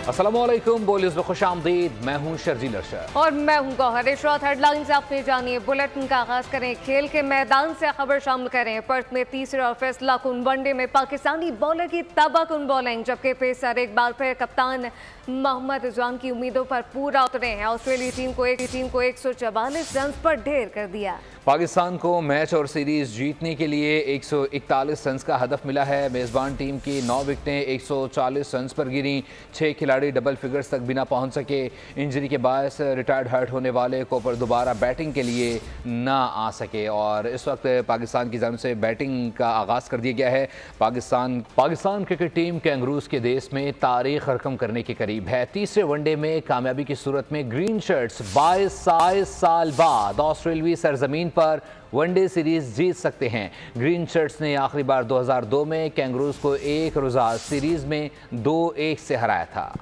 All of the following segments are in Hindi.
अस्सलामुअलैकुम, बोलिए में खुशामदीद। मैं हूं शर्जील अरशद और मैं हूं गौहर। इस वक्त हेडलाइंस आपने जानिए। बुलेटिन का आगाज करें। खेल के मैदान से खबर शामिल करें। पर्थ में तीसरे और फैसला कुन वनडे में पाकिस्तानी बॉलर की तबाहकुन बॉलिंग, जबकि पेसर एक बार फिर कप्तान मोहम्मद रिजवान की उम्मीदों पर पूरा उतरे हैं। ऑस्ट्रेलिया टीम को 144 रन पर ढेर कर दिया। पाकिस्तान को मैच और सीरीज जीतने के लिए 141 रन का हदफ मिला है। मेज़बान टीम की 9 विकेटें 140 रन पर गिरी। 6 खिलाड़ी डबल फिगर्स तक भी ना पहुंच सके। इंजरी के बायस रिटायर्ड हर्ट होने वाले कोपर दोबारा बैटिंग के लिए ना आ सके और इस वक्त पाकिस्तान की जानिब से बैटिंग का आगाज़ कर दिया गया है। पाकिस्तान क्रिकेट टीम कैंगरूज के देश में तारीख रकम करने के करीब है। तीसरे वनडे में कामयाबी की सूरत में ग्रीन शर्ट्स 22 साल बाद ऑस्ट्रेलियावी सरजमीन पर वनडे सीरीज जीत सकते हैं। ग्रीन शर्ट्स ने आखिरी बार 2002 में कैंगरूज को एक रोज़ा सीरीज में 2-1 से हराया था।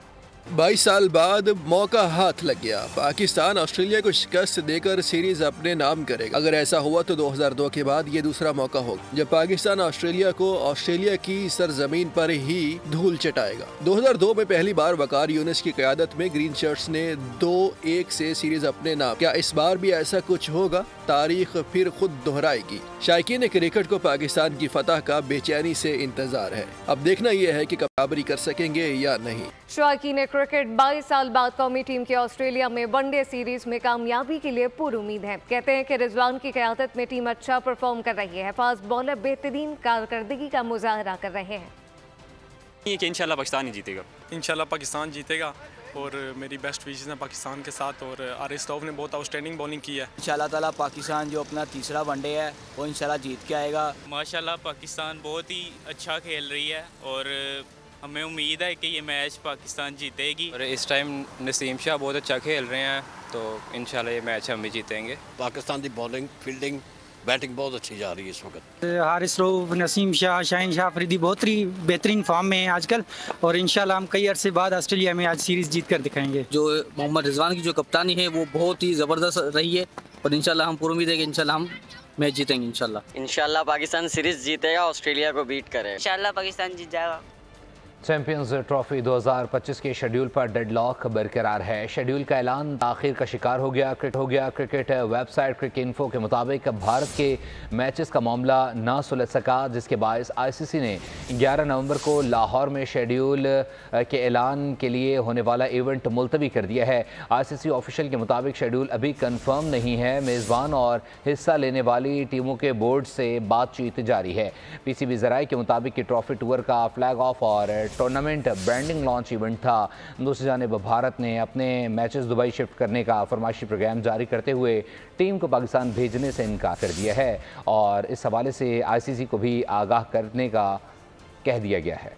22 साल बाद मौका हाथ लग गया। पाकिस्तान ऑस्ट्रेलिया को शिकस्त देकर सीरीज अपने नाम करेगा। अगर ऐसा हुआ तो 2002 के बाद ये दूसरा मौका होगा जब पाकिस्तान ऑस्ट्रेलिया को ऑस्ट्रेलिया की सरजमीन पर ही धूल चटाएगा। 2002 में पहली बार वकार यूनिस की क़यादत में ग्रीन शर्ट्स ने 2-1 से सीरीज अपने नाम। क्या इस बार भी ऐसा कुछ होगा? तारीख फिर खुद दोहराएगी। शायकीन क्रिकेट को पाकिस्तान की फतह का बेचैनी से इंतजार है। अब देखना यह है कि बराबरी कर सकेंगे या नहीं। शायकीन क्रिकेट 22 साल बाद कौमी टीम की ऑस्ट्रेलिया में वनडे सीरीज में कामयाबी के लिए पूरी उम्मीद है। कहते हैं कि रिजवान की क़यादत में टीम अच्छा परफॉर्म कर रही है। फास्ट बॉलर बेहतरीन कारकर्दगी का मुजाहरा कर रहे हैं। ये कि इंशाल्लाह पाकिस्तान ही जीतेगा। इंशाल्लाह पाकिस्तान जीतेगा और मेरी बेस्ट विशेस हैं पाकिस्तान के साथ। और आरिफ स्टोव ने बहुत आउटस्टैंडिंग बॉलिंग की है। इंशाल्लाह ताला पाकिस्तान जो अपना तीसरा वनडे है वो इंशाल्लाह जीत के आएगा। माशाल्लाह पाकिस्तान बहुत ही अच्छा खेल रही है और हमें उम्मीद है कि ये मैच पाकिस्तान जीतेगी। और इस टाइम नसीम शाह बहुत अच्छा खेल रहे हैं तो इंशाल्लाह ये मैच हम भी जीतेंगे। पाकिस्तान की बॉलिंग, फील्डिंग, बैटिंग बहुत अच्छी जा रही है इस वक्त। हारिस रऊफ, नसीम शाह, शाहीन शाह अफरीदी बहुत ही बेहतरीन फॉर्म में हैं आजकल और इंशाल्लाह हम कई अरसे बाद ऑस्ट्रेलिया में आज सीरीज जीत कर दिखाएंगे। जो मोहम्मद रिजवान की जो कप्तानी है वो बहुत ही ज़बरदस्त रही है और इंशाल्लाह हम पूरी उम्मीद है कि इंशाल्लाह हम मैच जीतेंगे। इंशाल्लाह पाकिस्तान सीरीज जीतेगा, ऑस्ट्रेलिया को बीट करेगा। इंशाल्लाह पाकिस्तान जीत जाएगा। चैंपियंस ट्रॉफी 2025 के शेड्यूल पर डेडलॉक बरकरार है। शेड्यूल का ऐलान ताख़ीर का शिकार हो गया। क्रिकेट वेबसाइट क्रिकेइंफो के मुताबिक भारत के मैचेस का मामला ना सुलझ सका, जिसके बायस आईसीसी ने 11 नवंबर को लाहौर में शेड्यूल के ऐलान के लिए होने वाला इवेंट मुलतवी कर दिया है। आईसीसी ऑफिशियल के मुताबिक शेड्यूल अभी कन्फर्म नहीं है। मेज़बान और हिस्सा लेने वाली टीमों के बोर्ड से बातचीत जारी है। पीसीबी ज़राए के मुताबिक ट्रॉफी टूर का फ्लैग ऑफ और टूर्नामेंट ब्रांडिंग लॉन्च इवेंट था। दूसरी जानिब भारत ने अपने मैचेस दुबई शिफ्ट करने का फरमाइशी प्रोग्राम जारी करते हुए टीम को पाकिस्तान भेजने से इनकार कर दिया है और इस हवाले से आईसीसी को भी आगाह करने का कह दिया गया है।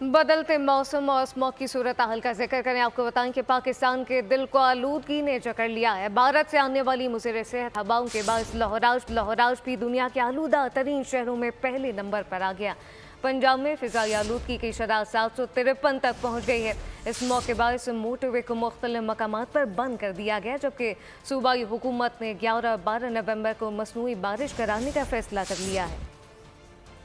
बदलते मौसम और स्मॉग की सूरत हाल का जिक्र करें। आपको बताएं कि पाकिस्तान के दिल को आलूदगी ने जकड़ लिया है। भारत से आने वाली मुज़र सेहत हवाओं के बायस लाहौराज भी दुनिया के आलूदा तरीन शहरों में पहले नंबर पर आ गया। पंजाब में फ़िज़ाई आलूदगी की शरह 753 तक पहुँच गई है। इस मौके बायस मोटरवे को मुख्तलिफ मकामात पर बंद कर दिया गया, जबकि सूबाई हुकूमत ने 11 और 12 नवंबर को मसनूई बारिश कराने का फैसला कर लिया है।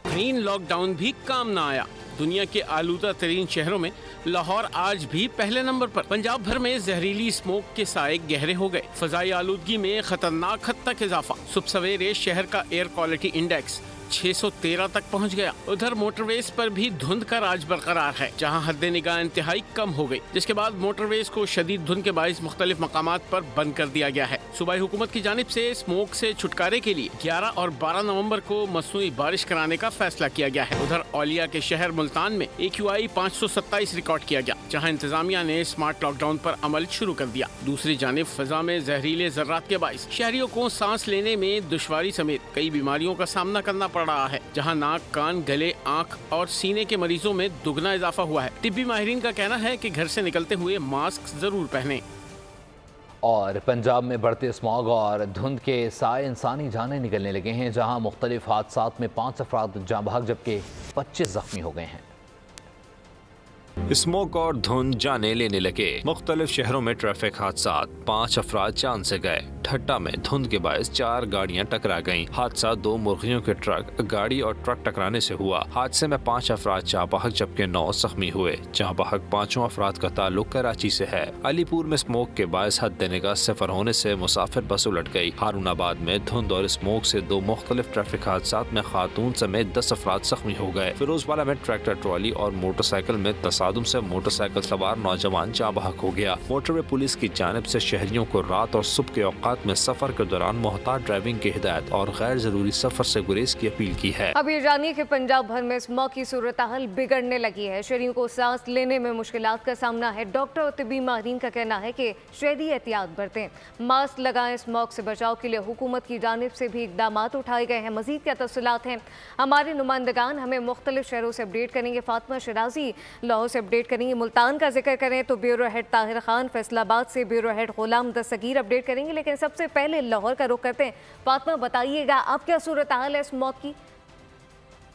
ग्रीन लॉकडाउन भी काम न आया। दुनिया के आलूदा तरीन शहरों में लाहौर आज भी पहले नंबर पर। पंजाब भर में जहरीली स्मोक के साए गहरे हो गए। फजाई आलूदगी में खतरनाक हद तक इजाफा। सुबह सवेरे शहर का एयर क्वालिटी इंडेक्स 613 तक पहुंच गया। उधर मोटरवेज पर भी धुंध का राज बरकरार है, जहां हद निगाह इंतहाई कम हो गई, जिसके बाद मोटरवेज को शदीद धुंध के बाइस मुख्तलिफ मकामात पर बंद कर दिया गया है। सूबाई हुकूमत की जानिब से स्मोक से छुटकारे के लिए 11 और 12 नवंबर को मसनूई बारिश कराने का फैसला किया गया है। उधर औलिया के शहर मुल्तान में AQI 527 रिकॉर्ड किया गया, जहाँ इंतजामिया ने स्मार्ट लॉकडाउन पर अमल शुरू कर दिया। दूसरी जानिब फिजा में जहरीले जर्रात के बाइस शहरियों को सांस लेने में दुश्वारी समेत कई बीमारियों का सामना करना पड़ रहा है, जहां नाक, कान, गले, आंख और सीने के मरीजों में दुगना इजाफा हुआ है। तिब्बी माहिरीन का कहना है कि घर से निकलते हुए मास्क जरूर पहनें। और पंजाब में बढ़ते स्मॉग और धुंध के साए इंसानी जानें निकलने लगे हैं, जहां मुख्तलिफ हादसात में 5 अफराद जाँ बहक जबकि 25 जख्मी हो गए हैं। स्मोक और धुंध जाने लेने लगे। मुख्तलिफ शहरों में ट्रैफिक हादसा, 5 अफराद जान से गए। ठट्टा में धुंध के बायस 4 गाड़ियां टकरा गईं। हादसा 2 मुर्गियों के ट्रक, गाड़ी और ट्रक टकराने से हुआ। हादसे में 5 अफराद जाँ बहक जबकि 9 जख्मी हुए। जाँ बहक 5 अफराद का ताल्लुक कराची से है। अलीपुर में स्मोक के बायस हद निगाह सिफर होने से मुसाफिर बस उलट गई। हारूनाबाद में धुंध और स्मोक से 2 मुख्तलिफ ट्रैफिक हादसा में खातून समेत 10 अफराद जख्मी हो गए। फिरोजवाला में ट्रैक्टर ट्रॉली और मोटरसाइकिल में तसादुम से मोटरसाइकिल सवार नौजवान जाँ बहक हो गया। मोटरवे पुलिस की जानिब से शहरियों को रात और सुबह के औकात में सफर के दौरान मोहतात ड्राइविंग की हिदायत और गैर जरूरी सफर से गुरेज की अपील की है। अब ये जानिए कि पंजाब भर में स्मॉग की सूरत हाल बिगड़ने लगी है। शहरियों को सांस लेने में मुश्किलात का सामना है। डॉक्टर और तिब्बी माहिरीन का कहना है कि शहरी एहतियात बरतें, मास्क लगाएं। स्मॉग से बचाव के लिए हुकूमत की जानिब से भी इकदाम उठाए गए हैं। मजीद क्या तफसीलात हैं हमारे नुमाइंदगान हमें मुख्तलिफ शहरों से अपडेट करेंगे। फातिमा शराजी लाहौर से अपडेट करेंगे। मुल्तान का जिक्र करें तो ब्यूरो हेड ताहिर खान, फैसलाबाद से ब्यूरो हेड गुलाम दस्तगीर अपडेट करेंगे। लेकिन सबसे पहले लाहौर का रुख करते हैं। फातिमा बताइएगा अब क्या सूरत हाल है स्मॉग की?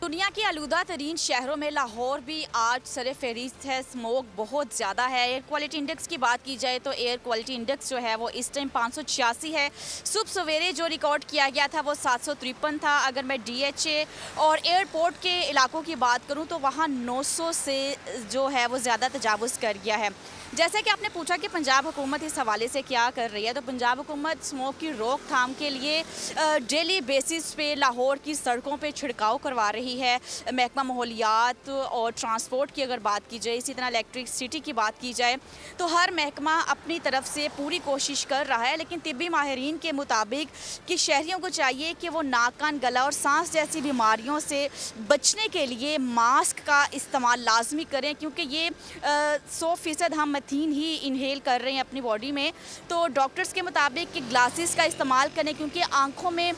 दुनिया के आलूदा तरीन शहरों में लाहौर भी आज सरे फहरिस्त है। स्मोक बहुत ज़्यादा है। एयर क्वालिटी इंडेक्स की बात की जाए तो एयर क्वालिटी इंडेक्स जो है वो इस टाइम 586 है। सुबह सवेरे जो रिकॉर्ड किया गया था वो 753 था। अगर मैं DHA और एयरपोर्ट के इलाकों की बात करूं तो वहां 900 से जो है वो ज़्यादा तजावुज़ कर गया है। जैसे कि आपने पूछा कि पंजाब हुकूमत इस हवाले से क्या कर रही है, तो पंजाब हुकूमत स्मोक की रोकथाम के लिए डेली बेसिस पे लाहौर की सड़कों पे छिड़काव करवा रही है। महकमा माहौलियात और ट्रांसपोर्ट की अगर बात की जाए, इसी तरह इलेक्ट्रिसिटी की बात की जाए, तो हर महकमा अपनी तरफ से पूरी कोशिश कर रहा है। लेकिन तिब्बी माहिरीन के मुताबिक कि शहरियों को चाहिए कि वो नाक, कान, गला और सांस जैसी बीमारियों से बचने के लिए मास्क का इस्तेमाल लाजमी करें, क्योंकि ये 100% हम मथीन ही इनहेल कर रहे हैं अपनी बॉडी में। तो डॉक्टर्स के मुताबिक कि ग्लासेस का इस्तेमाल करें, क्योंकि आँखों में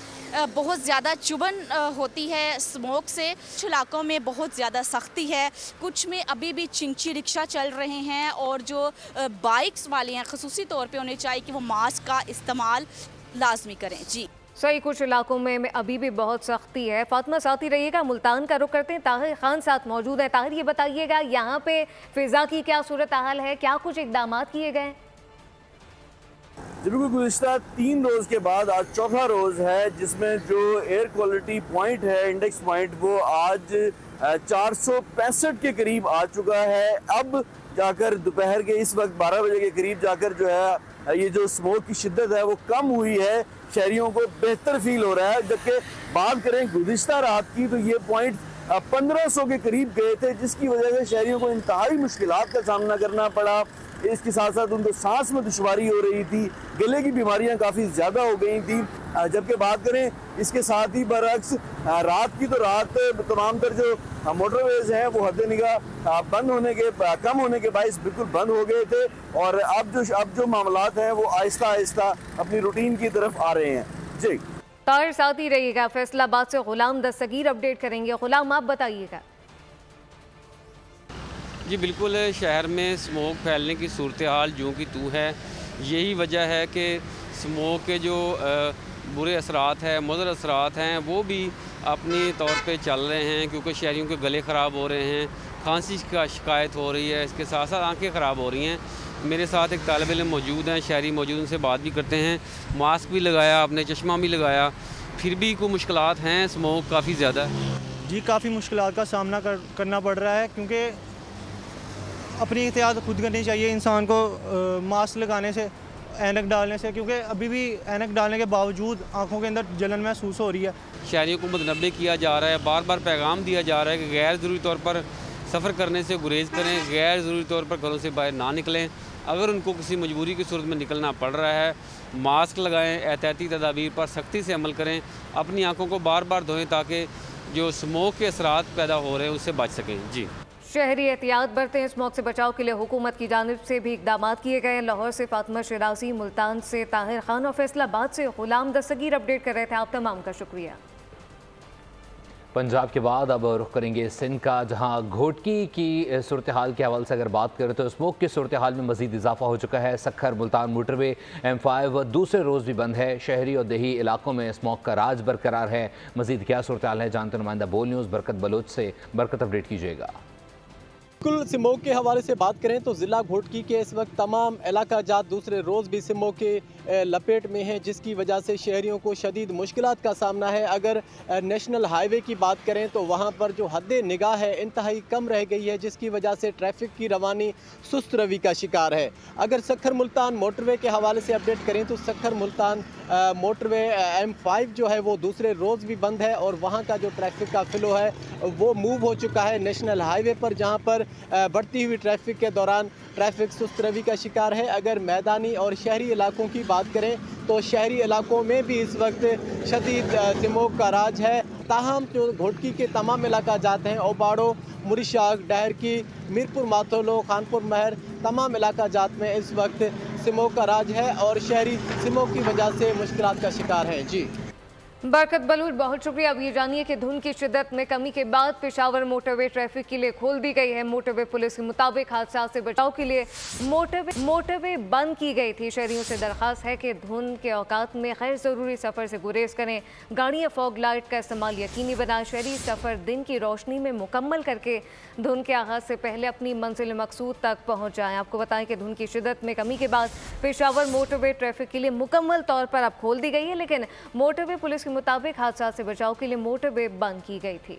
बहुत ज़्यादा चुभन होती है स्मोक से। कुछ इलाकों में बहुत ज़्यादा सख्ती है, कुछ में अभी भी चिंची रिक्शा चल रहे हैं और जो बाइक्स वाले हैं ख़ुसूसी तौर पे उन्हें चाहिए कि वो मास्क का इस्तेमाल लाजमी करें। जी सही, कुछ इलाकों में अभी भी बहुत सख्ती है। फातिमा साथ ही रहिएगा। मुल्तान का रुख करते हैं। ताहिर खान साथ मौजूद है। ताहिर, ये बताइएगा यहाँ पे फ़िज़ा की क्या सूरत हाल है, क्या कुछ इक़दाम किए गए? जी बिल्कुल, गुज़िश्ता 3 रोज़ के बाद आज चौथा रोज़ है जिसमें जो एयर क्वालिटी पॉइंट है, इंडेक्स पॉइंट, वो आज 465 के करीब आ चुका है। अब जाकर दोपहर के इस वक्त 12 बजे के करीब जाकर जो है ये जो स्मोक की शिद्दत है वो कम हुई है। शहरियों को बेहतर फील हो रहा है। जबकि बात करें गुज़िश्ता रात की तो ये पॉइंट 1500 के करीब गए थे, जिसकी वजह से शहरियों को इंतहाई मुश्किलात का सामना करना पड़ा। इसके साथ साथ उनको सांस में दुश्वारी हो रही थी, गले की बीमारियां काफ़ी ज़्यादा हो गई थी। जबकि बात करें इसके साथ ही बरअक्स रात की तो रात तमाम तर जो मोटरवेज हैं वो हद निगाह बंद होने के कम होने के बायस बिल्कुल बंद हो गए थे। और अब जो मामलात हैं वो आहिस्ता आहिस्ता अपनी रूटीन की तरफ आ रहे हैं। जी ताहिर साथ ही रहिएगा। फैसलाबाद से गुलाम दस्तगीर अपडेट करेंगे। गुलाम, आप बताइएगा। जी बिल्कुल, शहर में स्मोक फैलने की सूरत हाल यूँ की तू है। यही वजह है कि स्मोक के जो बुरे असरात हैं, मुज़र असरात हैं, वो भी अपनी तौर पे चल रहे हैं, क्योंकि शहरियों के गले ख़राब हो रहे हैं, खांसी का शिकायत हो रही है, इसके साथ साथ आंखें ख़राब हो रही हैं। मेरे साथ एक तालिब इल्म मौजूद हैं, शहरी मौजूद, उनसे बात भी करते हैं। मास्क भी लगाया आपने, चश्मा भी लगाया, फिर भी कोई मुश्किलात हैं? स्मोक काफ़ी ज़्यादा है। जी काफ़ी मुश्किलात का सामना करना पड़ रहा है, क्योंकि अपनी एहतियात खुद करनी चाहिए इंसान को। मास्क लगाने से, ऐनक डालने से, क्योंकि अभी भी ऐनक डालने के बावजूद आंखों के अंदर जलन महसूस हो रही है। शहरियों को मुतनब्बे किया जा रहा है, बार बार पैगाम दिया जा रहा है कि गैर ज़रूरी तौर पर सफ़र करने से गुरेज करें, गैर ज़रूरी तौर पर घरों से बाहर ना निकलें। अगर उनको किसी मजबूरी की सूरत में निकलना पड़ रहा है, मास्क लगाएँ, एहतियाती तदाबीर पर सख्ती से अमल करें, अपनी आँखों को बार बार धोएँ ताकि जो स्मोक के असरात पैदा हो रहे हैं उससे बच सकें। जी शहरी एहतियात बरतें। स्मोक से बचाव के लिए हुकूमत की जानिब से भी इकदाम किए गए। लाहौर से फातिमा शराजी, मुल्तान से ताहिर खान और फैसलाबाद से गुलाम दस्तगीर अपडेट कर रहे थे। आप तमाम का शुक्रिया। पंजाब के बाद अब रुख करेंगे सिंध का, जहां घोटकी की सूरत हाल के हवाले से अगर बात करें तो स्मोक की सूरत हाल में मजीद इजाफा हो चुका है। सखर मुल्तान मोटरवे M5 दूसरे रोज़ भी बंद है। शहरी और देही इलाकों में स्मोक का राज बरकरार है। मजीद क्या सूरत हाल है जानते नुमाइंदा बोल न्यूज़ बरकत बलोच से। बरकत, अपडेट कीजिएगा। कुल स्मोक के हवाले से बात करें तो ज़िला घोटकी के इस वक्त तमाम इलाका जात दूसरे रोज़ भी स्मोक के लपेट में हैं, जिसकी वजह से शहरियों को शदीद मुश्किलात का सामना है। अगर नेशनल हाईवे की बात करें तो वहाँ पर जो हद निगाह है इंतहाई कम रह गई है, जिसकी वजह से ट्रैफिक की रवानी सुस्त रवि का शिकार है। अगर सखर मुल्तान मोटरवे के हवाले से अपडेट करें तो सखर मुल्तान मोटरवे M5 जो है वो दूसरे रोज़ भी बंद है और वहाँ का जो ट्रैफिक का फ्लो है वो मूव हो चुका है नेशनल हाईवे पर, जहाँ पर बढ़ती हुई ट्रैफिक के दौरान ट्रैफिक सुस्त रवि का शिकार है। अगर मैदानी और शहरी इलाकों की बात करें तो शहरी इलाकों में भी इस वक्त शदीद स्मोक का राज है। ताहम जो घोटकी के तमाम इलाका जाते हैं, ओबाड़ो, मुरीशाग, डहर की, मीरपुर माथोलो, खानपुर महर, तमाम इलाका जात में इस वक्त स्मोक का राज है और शहरी स्मोक की वजह से मुश्किलात का शिकार हैं। जी बरकत बलूच, बहुत शुक्रिया। अब ये जानिए कि धुंध की शिद्दत में कमी के बाद पेशावर मोटरवे ट्रैफिक के लिए खोल दी गई है। मोटरवे पुलिस के मुताबिक हादसा से बचाव के लिए मोटरवे बंद की गई थी। शहरियों से दरख्वास्त है कि धुंध के औकात में गैर ज़रूरी सफ़र से गुरेज करें। गाड़ियाँ फॉग लाइट का इस्तेमाल यकीनी बनाएं। शहरी सफ़र दिन की रोशनी में मुकम्मल करके धुंध के आगाज़ से पहले अपनी मंजिल मकसूद तक पहुँच जाएँ। आपको बताएं कि धुंध की शिद्दत में कमी के बाद पेशावर मोटरवे ट्रैफिक के लिए मुकम्मल तौर पर अब खोल दी गई है, लेकिन मोटरवे पुलिस मुताबिक हादसा से बचाव के लिए मोटरवे बंद की गई थी।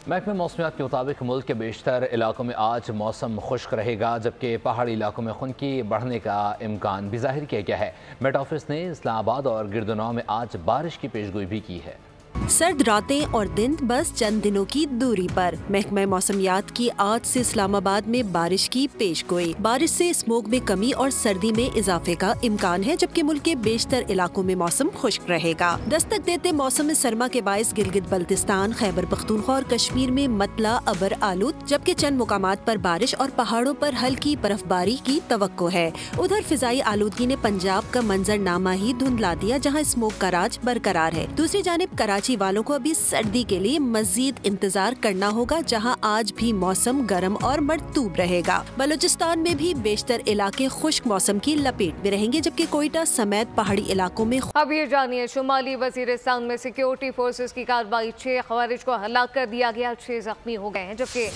महकमे मौसमियात के मुताबिक मुल्क के बेशतर इलाकों में आज मौसम खुश्क रहेगा, जबकि पहाड़ी इलाकों में खुनकी बढ़ने का इम्कान भी जाहिर किया गया है। मेट ऑफिस ने इस्लामाबाद और गिरदनौ में आज बारिश की पेशगोई भी की है। सर्द रातें और दिन बस चंद दिनों की दूरी पर। महकमा मौसमियात की आज से इस्लामाबाद में बारिश की पेशगोई। बारिश से स्मोक में कमी और सर्दी में इजाफे का इम्कान है, जबकि मुल्क के बेशतर इलाकों में मौसम खुश्क रहेगा। दस्तक देते मौसम सरमा के बायस गिलगित बल्तिस्तान, खैबर पख्तूनख्वा और कश्मीर में मतला अबर आलूद, जबकि चंद मुकामात पर बारिश और पहाड़ों पर हल्की बर्फबारी की तवक्को है। उधर फिजाई आलूदगी ने पंजाब का मंजरनामा ही धुंधला दिया, जहाँ स्मोक का राज बरकरार है। दूसरी जानिब कराची वालों को अभी सर्दी के लिए मजीद इंतजार करना होगा, जहां आज भी मौसम गर्म और मरतूब रहेगा। बलूचिस्तान में भी बेशतर इलाके खुश्क मौसम की लपेट में रहेंगे, जबकि कोयटा समेत पहाड़ी इलाकों में। अब ये जानिए, शुमाली वजीरिस्तान में सिक्योरिटी फोर्सेस की कार्रवाई, 6 खवारिज को हलाक कर दिया गया, 6 जख्मी हो गए हैं, जबकि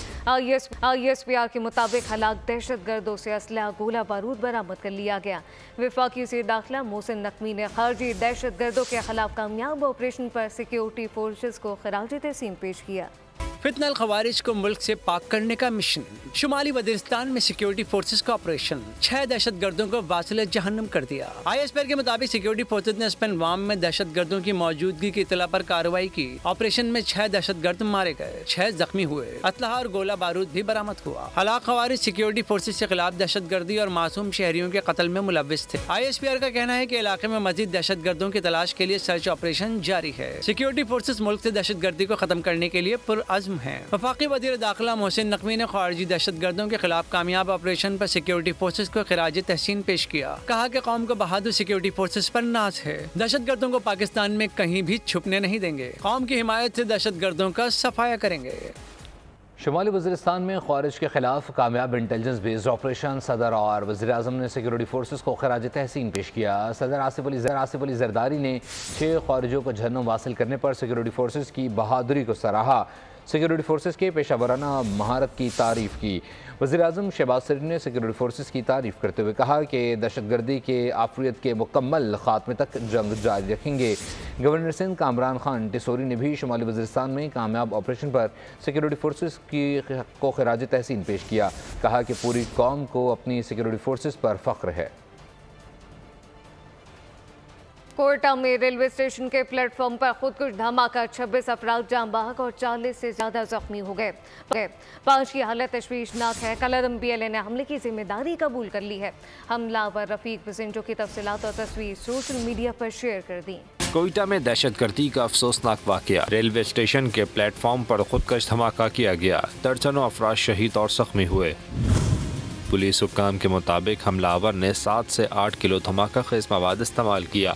ISPR के मुताबिक हलाक दहशत गर्दों से असलहा गोला बारूद बरामद कर लिया गया। वफाकी वज़ीर दाखिला मोहसिन नकवी ने खारजी दहशत गर्दों के खिलाफ कामयाब ऑपरेशन पर सिक्योरिटी फोर्सेस को खराज तहसीन पेश किया। फितनल खवारिज को मुल्क से पाक करने का मिशन। शुमाली वजीरिस्तान में सिक्योरिटी फोर्सेस का ऑपरेशन, 6 दहशत गर्दों को वासिल जहन्नम कर दिया। ISPR के मुताबिक सिक्योरिटी फोर्सेस ने स्पेन वाम में दहशत गर्दों की मौजूदगी की इतला पर कार्रवाई की। ऑपरेशन में 6 दहशत गर्द मारे गए, 6 जख्मी हुए, असलहा और गोला बारूद भी बरामद हुआ। हलाक खवारिज सिक्योरिटी फोर्सेस के खिलाफ दहशत गर्दी और मासूम शहरियों के कत्ल में मुलव्विस थे। ISPR का कहना है कि इलाके में मजीद दहशत गर्दों की तलाश के लिए सर्च ऑपरेशन जारी है। सिक्योरिटी फोर्सेस मुल्क से दहशत गर्दी को खत्म करने के लिए पुरअज़्म है। वफाकी वज़ीर दाखिला मोहसिन नकवी ने खारजी दहशत गर्दों के खिलाफ कामयाब ऑपरेशन पर सिक्योरिटी फोर्सेस को खिराज तहसीन पेश किया। कहा कि कौम को बहादुर सिक्योरिटी फोर्सेस पर नाज है। दहशत गर्दों को पाकिस्तान में कहीं भी छुपने नहीं देंगे। कौम की हिमायत से दहशत गर्दों का सफाया करेंगे। शुमाली वज़ीरिस्तान में ख़वारिज के खिलाफ कामयाब इंटेलिजेंस बेस्ड ऑपरेशन, सदर और वज़ीर आज़म ने सिक्योरिटी फोर्सेस को खराज तहसीन पेश किया। सदर आसिफ अली जरदारी ने 6 ख़वारिजों को जहन्नुम हासिल करने पर सिक्योरिटी फोर्सेस की बहादुरी को सराहा। सिक्योरिटी फोर्सेस के पेशावराना महारत की तारीफ़ की। वज़ीर आज़म शहबाज शरीफ ने सिक्योरिटी फोर्सेस की तारीफ़ करते हुए कहा कि दहशतगर्दी के आफरियत के मुकम्मल खात्मे तक जंग जारी रखेंगे। गवर्नर सिंध कामरान खान टिसोरी ने भी शुमाली वज़ीरिस्तान में कामयाब ऑपरेशन पर सिक्योरिटी फोर्सेस को खिराज तहसीन पेश किया। कहा कि पूरी कौम को अपनी सिक्योरिटी फोर्सेस पर फ़ख्र है। कोयटा में रेलवे स्टेशन के प्लेटफॉर्म पर खुदकुश धमाका, 26 अफराद जाम बहक और 40 से ज्यादा जख्मी हो गए। 5 की हालत तशवीशनाक है। कलरम BLA ने हमले की जिम्मेदारी कबूल कर ली है। हमलावर रफीक बसिंजो की तफसीलात और तस्वीर सोशल मीडिया पर शेयर कर दी। कोयटा में दहशतगर्दी का अफसोसनाक वाकया। रेलवे स्टेशन के प्लेटफॉर्म पर खुदकश धमाका किया गया, दर्जनों अफराद शहीद और जख्मी हुए। पुलिस हुक्काम के मुताबिक हमलावर ने 7 से 8 किलो धमाका खेज मवाद इस्तेमाल किया।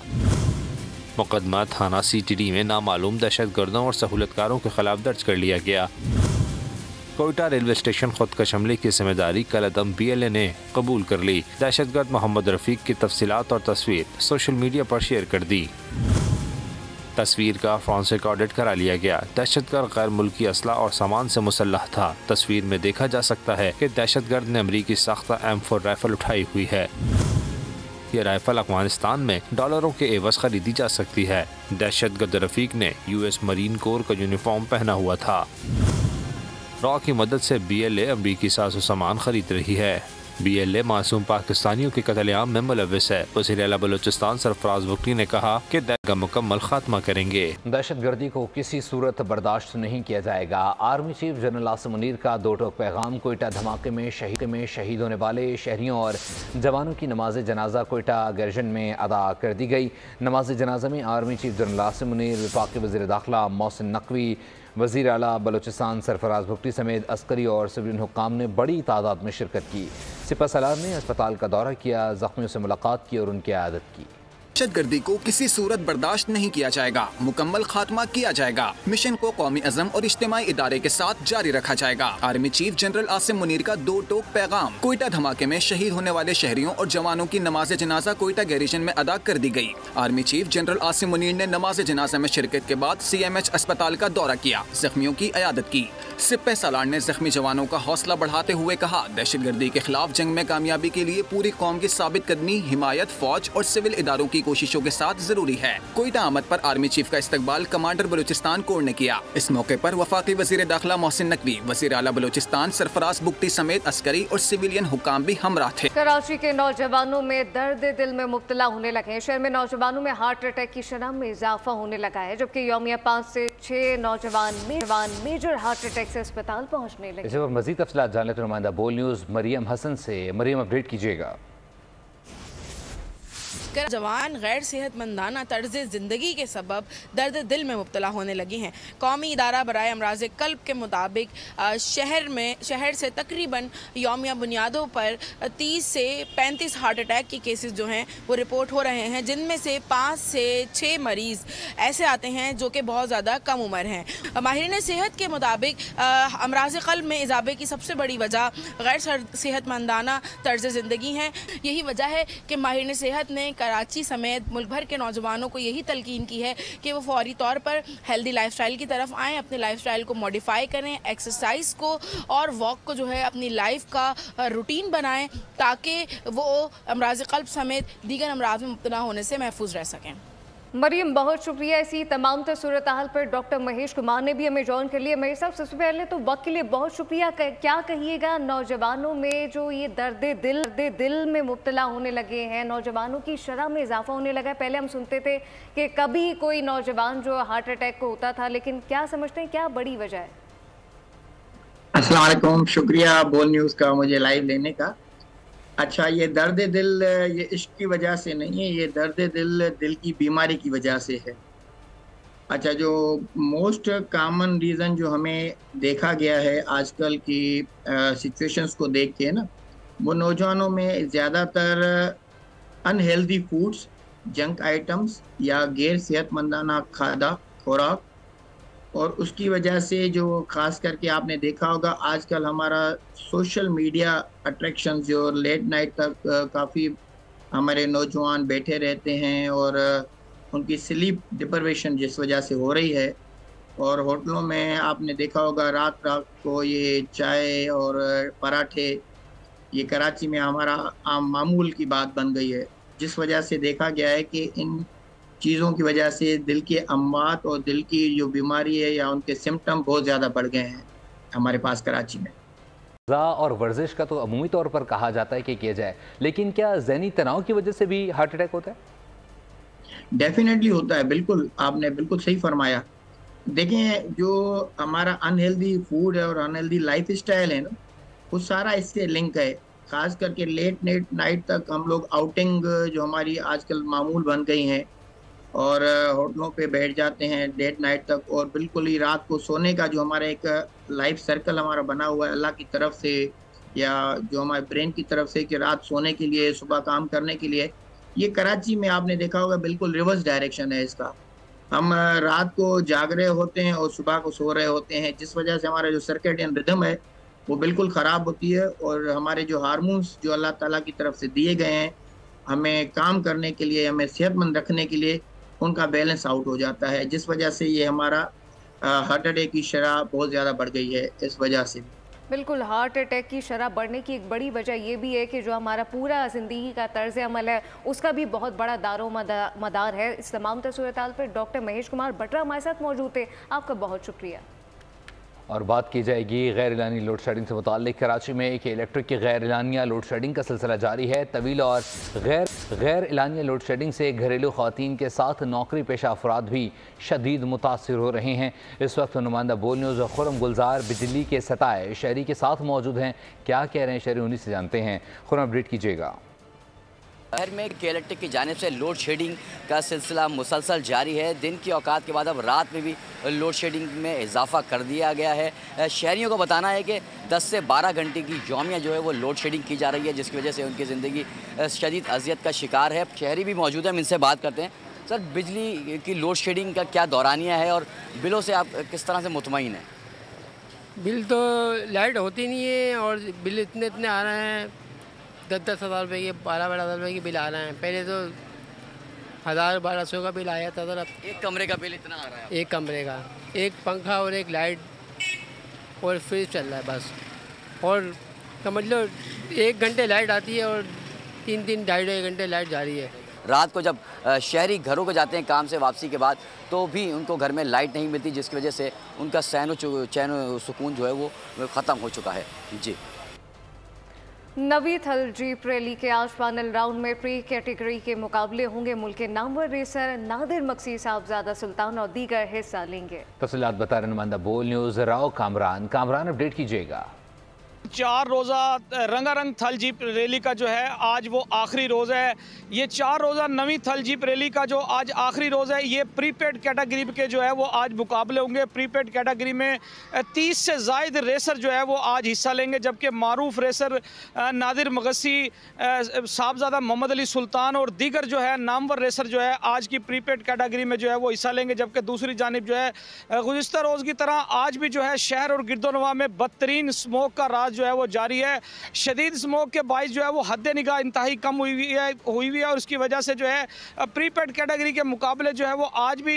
मुकदमा थाना CTD में नामालूम दहशतगर्दों और सहूलतकारों के खिलाफ दर्ज कर लिया गया। कोयटा रेलवे स्टेशन खुदकश हमले की जिम्मेदारी कलअदम BLA ने कबूल कर ली। दहशतगर्द मोहम्मद रफीक की तफसीलात और तस्वीर सोशल मीडिया पर शेयर कर दी। तस्वीर का फॉरेंसिक ऑडिट करा लिया गया। दहशतगर्द गैर मुल्की असला और सामान से मुसल्लह था। तस्वीर में देखा जा सकता है कि दहशतगर्द ने अमरीकी साख्ता M4 राइफल उठाई हुई है। ये राइफल अफगानिस्तान में डॉलरों के एवज खरीदी जा सकती है। दहशतगर्द रफीक ने US मरीन कोर का यूनिफॉर्म पहना हुआ था। रॉ की मदद से BLA अमरीकी साजो सामान खरीद रही है। BLA मासूम पाकिस्तानियों के कत्लेआम में मुलव्विस है। वज़ीर आला बलूचिस्तान सरफराज बुगटी ने कहा कि दहशत का मुकम्मल खात्मा करेंगे। दहशतगर्दी को किसी सूरत बर्दाश्त नहीं किया जाएगा। Army chief general Asim Munir का दो टोक पैगाम। कोयटा धमाके में शहीद होने वाले शहरियों और जवानों की नमाज जनाजा कोयटा गर्जन में अदा कर दी गई। नमाज जनाजा में army chief general Asim Munir, वफाकी वज़ीर दाखिला मोहसिन नकवी, वज़ीर आला बलूचिस्तान सरफराज बुगटी समेत अस्करी और सिविलियन हुक्काम ने बड़ी तादाद में शिरकत की। सिपह सलार ने अस्पताल का दौरा किया, ज़ख्मियों से मुलाकात की और उनकी आदत की। दहशतगर्दी को किसी सूरत बर्दाश्त नहीं किया जाएगा, मुकम्मल खात्मा किया जाएगा। मिशन को कौमी अज़म और इज्तिमाई इदारे के साथ जारी रखा जाएगा। Army chief general Asim Munir का दो टोक पैगाम। कोयटा धमाके में शहीद होने वाले शहरियों और जवानों की नमाज जनाजा कोयटा गैरिजन में अदा कर दी गई। Army chief general Asim Munir ने नमाज जनाजा में शिरकत के बाद CMH अस्पताल का दौरा किया, जख्मियों की अयादत की। सिपह सलार ने जख्मी जवानों का हौसला बढ़ाते हुए कहा, दहशतगर्दी के खिलाफ जंग में कामयाबी के लिए पूरी कौम की साबित कदमी, हिमायत, फौज और सिविल इदारों की कोशिशों के साथ जरूरी है। कोयटा आमद पर आर्मी चीफ का इस्तकबाल कमांडर बलूचिस्तान कोर ने किया। इस मौके पर वफाकी वजीर दाखिला मोहसिन नकवी, वजीर आला बलूचिस्तान सरफराज बुगटी समेत अस्करी और सिविलियन हुक्काम भी हमरा थे। कराची के नौजवानों में दर्द दिल में मुब्तला होने लगे हैं। शहर में नौजवानों में हार्ट अटैक की शरह में इजाफा होने लगा है, जबकि यौमिया 5 से 6 नौजवान मेजर हार्ट अटैक से अस्पताल पहुंचने लगे। इस पर मजीद तफसीलात जान लेते नुमाइंदा बोल न्यूज़ मरियम हसन से। मरियम, अपडेट कीजिएगा। जवान गैर सेहतमंदाना तर्ज ज़िंदगी के सबब दर्द दिल में मुब्तला होने लगी हैं। कौमी इदारा बराए अमराज कल्ब के मुताबिक शहर से तकरीबन यौमिया बुनियादों पर 30 से 35 हार्ट अटैक की केसेस जो हैं वो रिपोर्ट हो रहे हैं, जिनमें से 5 से 6 मरीज़ ऐसे आते हैं जो कि बहुत ज़्यादा कम उम्र हैं। माहिरीन सेहत के मुताबिक अमराज कल्ब में इजाफे की सबसे बड़ी वजह गैर सेहतमंदाना तर्ज ज़िंदगी है। यही वजह है कि माहिरीन सेहत ने कराची समेत मुल्क भर के नौजवानों को यही तलकीन की है कि वो फौरी तौर पर हेल्दी लाइफस्टाइल की तरफ आएँ, अपने लाइफस्टाइल को मॉडिफाई करें, एक्सरसाइज को और वॉक को जो है अपनी लाइफ का रूटीन बनाएं, ताकि वो अमराज क़ल्ब समेत दीगर अमराज में मुब्तला होने से महफूज रह सकें। मरियम, बहुत शुक्रिया इसी तमाम सूरत हाल पर। डॉक्टर महेश कुमार ने भी हमें ज्वाइन कर लिया। मेरे साहब, सबसे पहले तो वक्त के लिए बहुत शुक्रिया। क्या कहिएगा नौजवानों में जो ये दर्द दिल में मुब्तला होने लगे हैं, नौजवानों की शरह में इजाफा होने लगा है। पहले हम सुनते थे कि कभी कोई नौजवान जो हार्ट अटैक को होता था, लेकिन क्या समझते हैं क्या बड़ी वजह है? अस्सलाम वालेकुम, शुक्रिया बोल न्यूज़ का मुझे लाइव लेने का। अच्छा, ये दर्द दिल ये इश्क की वजह से नहीं है, ये दर्द दिल की बीमारी की वजह से है। अच्छा, जो मोस्ट कॉमन रीज़न जो हमें देखा गया है आजकल की सिचुएशंस को देख के ना, वो नौजवानों में ज़्यादातर अनहेल्दी फूड्स, जंक आइटम्स या गैर सेहतमंदाना खादा खुराक, और उसकी वजह से जो ख़ास करके आपने देखा होगा आजकल हमारा सोशल मीडिया अट्रैक्शन जो लेट नाइट तक काफ़ी हमारे नौजवान बैठे रहते हैं और उनकी स्लीप डिप्रिवेशन जिस वजह से हो रही है। और होटलों में आपने देखा होगा रात को ये चाय और पराठे, ये कराची में हमारा आम मामूल की बात बन गई है, जिस वजह से देखा गया है कि इन चीज़ों की वजह से दिल के अमवात और दिल की जो बीमारी है या उनके सिम्टम बहुत ज़्यादा बढ़ गए हैं हमारे पास कराची में। और वर्जिश का तो अमूमी तौर पर कहा जाता है कि किया जाए, लेकिन क्या ज़हनी तनाव की वजह से भी हार्ट अटैक होता है? डेफिनेटली होता है, बिल्कुल आपने बिल्कुल सही फरमाया। देखें, जो हमारा अनहेल्दी फूड है और अनहेल्दी लाइफ स्टाइल है ना, वो सारा इससे लिंक है। खास करके लेट नाइट तक हम लोग आउटिंग जो हमारी आजकल मामूल बन गई हैं और होटलों पे बैठ जाते हैं लेट नाइट तक, और बिल्कुल ही रात को सोने का जो हमारा एक लाइफ सर्कल हमारा बना हुआ है अल्लाह की तरफ से या जो हमारे ब्रेन की तरफ से कि रात सोने के लिए सुबह काम करने के लिए, ये कराची में आपने देखा होगा बिल्कुल रिवर्स डायरेक्शन है इसका। हम रात को जाग रहे होते हैं और सुबह को सो रहे होते हैं, जिस वजह से हमारा जो सर्केडियन रिदम है वो बिल्कुल ख़राब होती है और हमारे जो हार्मोन्स जो अल्लाह ताला की तरफ से दिए गए हैं हमें काम करने के लिए, हमें सेहतमंद रखने के लिए, उनका बैलेंस आउट हो जाता है, जिस वजह से ये हमारा हार्ट अटैक की शरह बहुत ज़्यादा बढ़ गई है। इस वजह से बिल्कुल हार्ट अटैक की शरह बढ़ने की एक बड़ी वजह ये भी है कि जो हमारा पूरा ज़िंदगी का तर्ज अमल है उसका भी बहुत बड़ा दारो मदार है। इस तमाम सूरत-ए-हाल पर डॉक्टर महेश कुमार बटरा हमारे साथ मौजूद थे, आपका बहुत शुक्रिया। और बात की जाएगी गैर एलानी लोड शेडिंग से मुताल्लिक। कराची में एक इलेक्ट्रिक की गैर एलानिया लोड शेडिंग का सिलसिला जारी है। तवील और गैर एलानिया लोड शेडिंग से घरेलू ख़वातीन के साथ नौकरी पेशा अफराद भी शदीद मुतासिर हो रहे हैं। इस वक्त नुमाइंदा बोल न्यूज़ खुरम गुलजार बिजली के सताए शहरी के साथ मौजूद हैं। क्या कह रहे हैं शहरी, उन्हीं से जानते हैं। खुरम अपडेट कीजिएगा। शहर में इलेक्ट्रिक की जानिब से लोड शेडिंग का सिलसिला मुसलसल जारी है। दिन की औकात के बाद अब रात में भी लोड शेडिंग में इजाफा कर दिया गया है। शहरियों को बताना है कि 10 से 12 घंटे की यौमिया जो है वो लोड शेडिंग की जा रही है, जिसकी वजह से उनकी ज़िंदगी शदीद अजियत का शिकार है। शहरी भी मौजूद हैं, हम इनसे बात करते हैं। सर, बिजली की लोड शेडिंग का क्या दौरानिया है और बिलों से आप किस तरह से मुतमईन हैं? बिल तो लाइट होती नहीं है और बिल इतने आ रहे हैं, 10-10 हज़ार रुपये के, 12-12 हज़ार रुपये के बिल आ रहे हैं। पहले तो 1000-1200 का बिल आया था। अब एक कमरे का बिल इतना आ रहा है? एक कमरे का, एक पंखा और एक लाइट और फ्रिज चल रहा है बस। और समझ लो 1 घंटे लाइट आती है और 3-3 ढाई घंटे लाइट जा रही है। रात को जब शहरी घरों को जाते हैं काम से वापसी के बाद, तो भी उनको घर में लाइट नहीं मिलती, जिसकी वजह से उनका चैन सुकून जो है वो ख़त्म हो चुका है। जी। नवी थल जीप रैली के आज फाइनल राउंड में प्री कैटेगरी के मुकाबले होंगे। मुल्क के नामवर रेसर नादिर मक्सी, साहबजादा सुल्तान और दीगर हिस्सा लेंगे। तफसीलात बता रहे नुमाइंदा बोल न्यूज़ राव कामरान अपडेट कीजिएगा। 4 रोज़ा रंगारंग थल जीप रैली का जो है आज वो आखिरी रोज़ है। ये 4 रोज़ा नवी थल जीप रैली का जो आज आखिरी रोज़ है, ये प्रीपेड कैटेगरी के जो है वो आज मुकाबले होंगे। प्रीपेड कैटेगरी में 30 से ज़ायद रेसर जो है वो आज हिस्सा लेंगे, जबकि मारूफ रेसर नादिर मगसी, साहबजादा मोहम्मद अली सुल्तान और दीगर जो है नामवर रेसर जो है आज की प्रीपेड कैटेगरी में जो है वो हिस्सा लेंगे। जबकि दूसरी जानिब जो है गुज़िश्ता रोज़ की तरह आज भी जो है शहर और गिरदोनवा में बदतरीन स्मोक का राज जो है वो जारी है। शदीद स्मोक के बाइस जो है वो हद निगाह इंतहाई कम हुई हुई है और उसकी वजह से जो है प्रीपेड कैटेगरी के मुकाबले जो है वो आज भी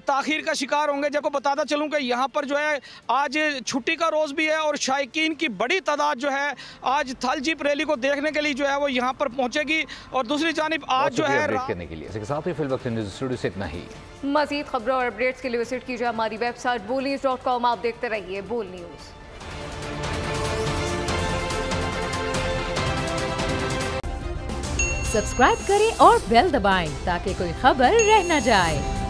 ताखीर का शिकार होंगे। जब को बताता चलूँ कि यहाँ पर जो है आज छुट्टी का रोज़ भी है और शायकीन की बड़ी तादाद जो है आज थल जीप रैली को देखने के लिए जो है वो यहाँ पर पहुँचेगी। और दूसरी जानिब आज जो है करने के लिए स्टूडियो से इतना ही। मज़ीद खबरों और अपडेट्स के लिए विजिट कीजिए हमारी वेबसाइट bolnews.com। आप देखते रहिए बोल न्यूज़। सब्सक्राइब करें और बेल दबाएं ताकि कोई खबर रह न जाए।